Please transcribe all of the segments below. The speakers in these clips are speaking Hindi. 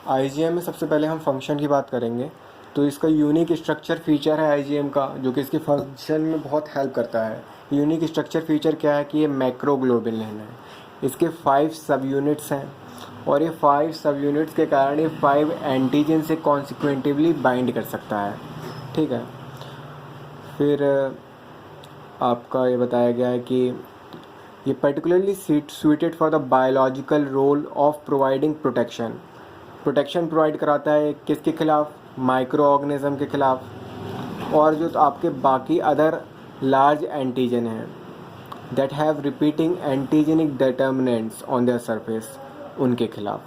आईजीएम में सबसे पहले हम फंक्शन की बात करेंगे। तो इसका यूनिक स्ट्रक्चर फीचर है आईजीएम का, जो कि इसके फंक्शन में बहुत हेल्प करता है। यूनिक स्ट्रक्चर फीचर क्या है कि ये मैक्रोग्लोबुलिन है। इसके 5 सब यूनिट्स हैं और ये 5 सब यूनिट्स के कारण ये 5 एंटीजन से कॉन्सिक्वेंटिवली बाइंड कर सकता है। ठीक है। फिर आपका ये बताया गया है कि ये particularly suited for the biological role of providing protection provide कराता है किसके खिलाफ? माइक्रो ऑर्गेनिज्म के खिलाफ। और जो तो आपके बाकी अदर लार्ज एंटीजन हैं that have repeating antigenic determinants on their surface, उनके खिलाफ।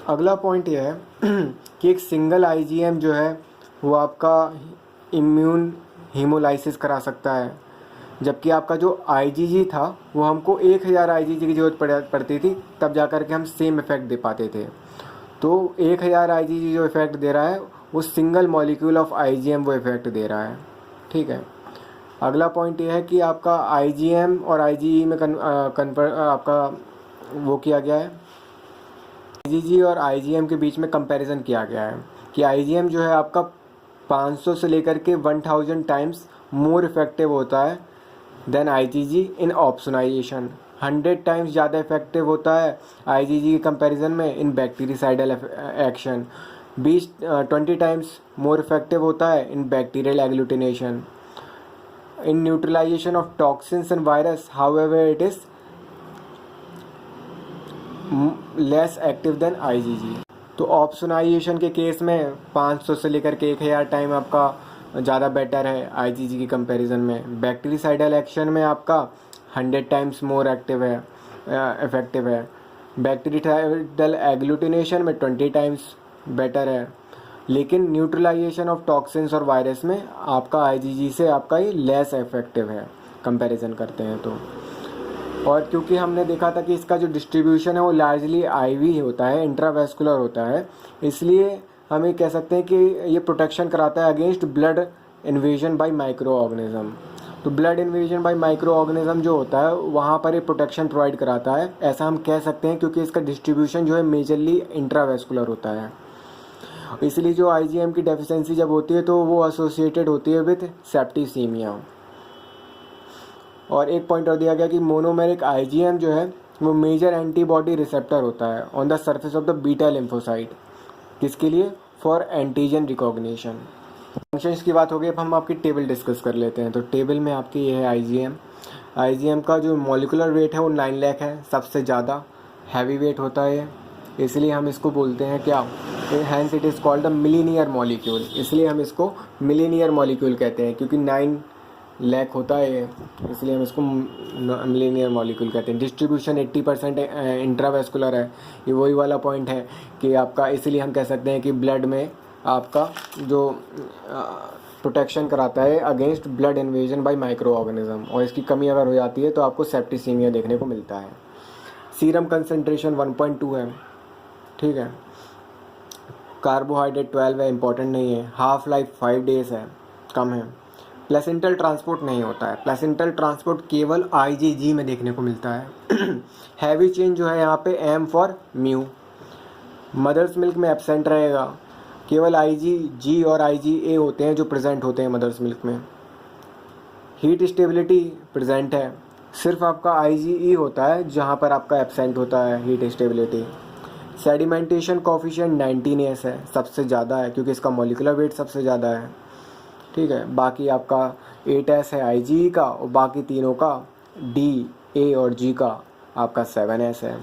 अगला पॉइंट ये है कि एक सिंगल आईजीएम जो है वो आपका इम्यून हीमोलाइसिस करा सकता है, जबकि आपका जो आईजीजी था वो हमको 1000 आईजीजी की ज़रूरत पड़ती थी, तब जा कर के हम सेम इफेक्ट दे पाते थे। तो 1000 आईजीजी जो इफेक्ट दे रहा है वो सिंगल मॉलिक्यूल ऑफ आईजीएम वो इफेक्ट दे रहा है। ठीक है। अगला पॉइंट ये है कि आपका आईजीएम और आईजीई में आपका वो किया गया है, आईजीजी और आईजीएम के बीच में कंपैरिजन किया गया है कि आईजीएम जो है आपका 500 से लेकर के 1000 टाइम्स मोर इफेक्टिव होता है देन आईजीजी इन ऑप्सोनाइजेशन। 100 टाइम्स ज़्यादा इफेक्टिव होता है आईजीजी के कंपैरिजन में इन bactericidal action. 20 times more effective होता है इन bacterial agglutination. In neutralisation of toxins and virus however it is less active then IgG. तो ऑप्सोनाइजेशन के केस में 500 से लेकर के 1000 टाइम आपका ज़्यादा बेटर है आईजीजी की कंपैरिजन में। बैक्टीरिसाइडल एक्शन में आपका 100 टाइम्स मोर एक्टिव है, इफेक्टिव है। बैक्टीरिसाइडल एग्लूटिनेशन में 20 टाइम्स बेटर है। लेकिन न्यूट्रलाइजेशन ऑफ टॉक्सिन्स और वायरस में आपका आईजीजी से आपका ये लेस इफेक्टिव है कंपैरिजन करते हैं तो। और क्योंकि हमने देखा था कि इसका जो डिस्ट्रीब्यूशन है वो लार्जली आईवी होता है, इंट्रावेस्कुलर होता है, इसलिए हम ये कह सकते हैं कि ये प्रोटेक्शन कराता है against blood invasion by microorganism. तो blood invasion by microorganism जो होता है वहाँ पर ये प्रोटेक्शन प्रोवाइड कराता है, ऐसा हम कह सकते हैं, क्योंकि इसका डिस्ट्रीब्यूशन जो है मेजरली इंट्रावेस्कुलर होता है। इसलिए जो आईजीएम की डेफिशिएंसी जब होती है तो वो एसोसिएटेड होती है विद सेप्टिसीमिया। और एक पॉइंट और दिया गया कि मोनोमेरिक आईजीएम जो है वो मेजर एंटीबॉडी रिसेप्टर होता है on the surface of the beta lymphocyte. किसके लिए? For antigen recognition. फंक्शंस की बात हो गई, अब हम आपकी टेबल डिस्कस कर लेते हैं। तो टेबल में आपकी ये है आईजीएम का जो मॉलिकुलर वेट है वो 9 लाख है, सबसे ज़्यादा हैवी वेट होता है, इसलिए हम इसको बोलते हैं क्या? Hence it is called the millionaire molecule. इसलिए हम इसको मिलीनियर मॉलिक्यूल कहते हैं, क्योंकि 9 लाख होता है, इसलिए हम इसको मिलीनियर मॉलिक्यूल कहते हैं। डिस्ट्रीब्यूशन 80% इंट्रावेस्कुलर है, ये वही वाला पॉइंट है कि आपका, इसलिए हम कह सकते हैं कि ब्लड में आपका जो प्रोटेक्शन कराता है against blood invasion by micro organism, और इसकी कमी अगर हो जाती है तो आपको सेप्टिसीमिया देखने को मिलता है। सीरम कंसनट्रेशन 1.2 है। ठीक है। कार्बोहाइड्रेट 12 है, इंपॉर्टेंट नहीं है। हाफ लाइफ 5 डेज है, कम है। प्लेसेंटल ट्रांसपोर्ट नहीं होता है, प्लेसेंटल ट्रांसपोर्ट केवल आईजीजी में देखने को मिलता है। हैवी चेन जो है यहाँ पे M for mu. Mothers milk में एब्सेंट रहेगा, केवल आईजीजी और आईजीए होते हैं जो प्रेजेंट होते हैं मदर्स मिल्क में। हीट स्टेबिलिटी प्रेजेंट है, सिर्फ आपका आईजीई होता है जहाँ पर आपका एब्सेंट होता है heat stability. Sedimentation coefficient 19s है, सबसे ज़्यादा है क्योंकि इसका मॉलिकुलर वेट सबसे ज़्यादा है। ठीक है। बाकी आपका 8s है आईजीई का, और बाकी तीनों का डी, ए और जी का आपका 7s है।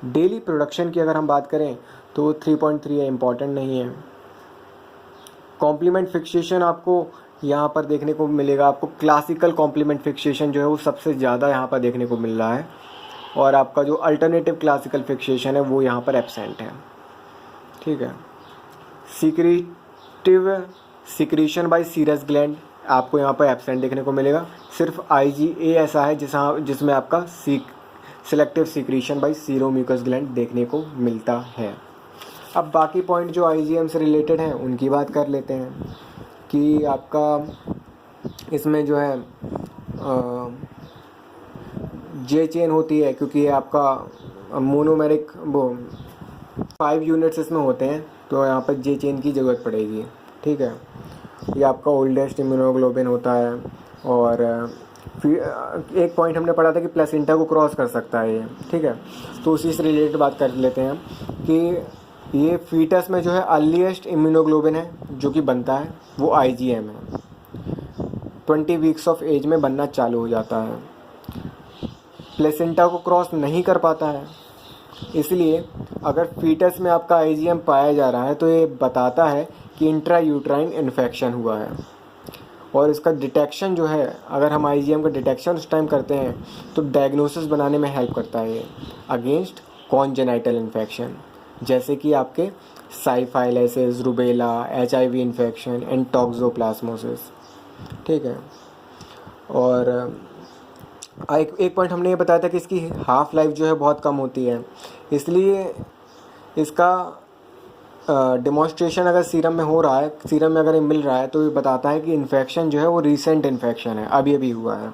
डेली प्रोडक्शन की अगर हम बात करें तो 3.3 है, इम्पॉर्टेंट नहीं है। कॉम्प्लीमेंट फिक्सेशन आपको यहाँ पर देखने को मिलेगा, आपको क्लासिकल कॉम्प्लीमेंट फिक्सेशन जो है वो सबसे ज़्यादा यहाँ पर देखने को मिल रहा है, और आपका जो अल्टरनेटिव क्लासिकल फिक्सेशन है वो यहाँ पर एब्सेंट है। ठीक है। सिक्रीशन बाय सीरस ग्लैंड आपको यहाँ पर एब्सेंट देखने को मिलेगा। सिर्फ आईजीए ऐसा है जिसमें आपका सिलेक्टिव सिक्रीशन बाय सीरोम्यूकस ग्लैंड देखने को मिलता है। अब बाकी पॉइंट जो आईजीएम से रिलेटेड हैं उनकी बात कर लेते हैं कि आपका इसमें जो है जे चेन होती है, क्योंकि ये आपका मोनोमेरिक वो 5 यूनिट्स इसमें होते हैं, तो यहाँ पर जे चेन की ज़रूरत पड़ेगी। ठीक है, ये आपका ओल्डेस्ट इम्यूनोग्लोबिन होता है। और फिर एक पॉइंट हमने पढ़ा था कि प्लेसेंटा को क्रॉस कर सकता है ये। ठीक है, तो उसी से रिलेटेड बात कर लेते हैं कि ये फीटस में जो है अर्लीस्ट इम्यूनोग्लोबिन है जो कि बनता है वो IgM है। 20 वीक्स ऑफ एज में बनना चालू हो जाता है। प्लेसेंटा को क्रॉस नहीं कर पाता है, इसलिए अगर फीटस में आपका IgM पाया जा रहा है तो ये बताता है कि इंट्रा यूट्राइन इन्फेक्शन हुआ है। और इसका डिटेक्शन जो है, अगर हम IgM का डिटेक्शन उस टाइम करते हैं तो डायग्नोसिस बनाने में हेल्प करता है ये अगेंस्ट कॉन्जेनाइटल इन्फेक्शन, जैसे कि आपके syphilis, rubella, HIV infection and toxoplasmosis. ठीक है, और एक पॉइंट हमने ये बताया था कि इसकी हाफ लाइफ जो है बहुत कम होती है, इसलिए इसका डेमोन्स्ट्रेशन अगर सीरम में हो रहा है, सीरम में अगर ये मिल रहा है, तो ये बताता है कि इन्फेक्शन जो है वो रीसेंट इन्फेक्शन है, अभी अभी हुआ है।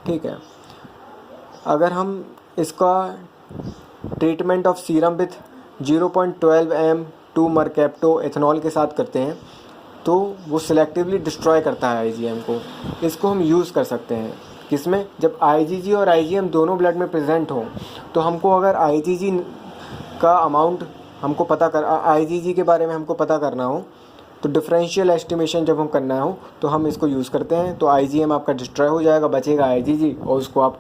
ठीक है, अगर हम इसका treatment of serum with 0.12 m 2 mercapto ethanol के साथ करते हैं तो वो सिलेक्टिवली डिस्ट्रॉय करता है IgM को। इसको हम यूज़ कर सकते हैं किसमें, जब IgG और IgM दोनों ब्लड में प्रेजेंट हो। तो हमको अगर IgG का अमाउंट हमको पता कर IgG के बारे में हमको पता करना हो, तो डिफरेंशियल एस्टिमेशन जब हम करना हो तो हम इसको यूज़ करते हैं। तो IgM आपका डिस्ट्रॉय हो जाएगा, बचेगा IgG, और उसको आप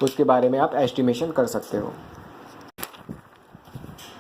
उसके बारे में आप एस्टिमेशन कर सकते हो।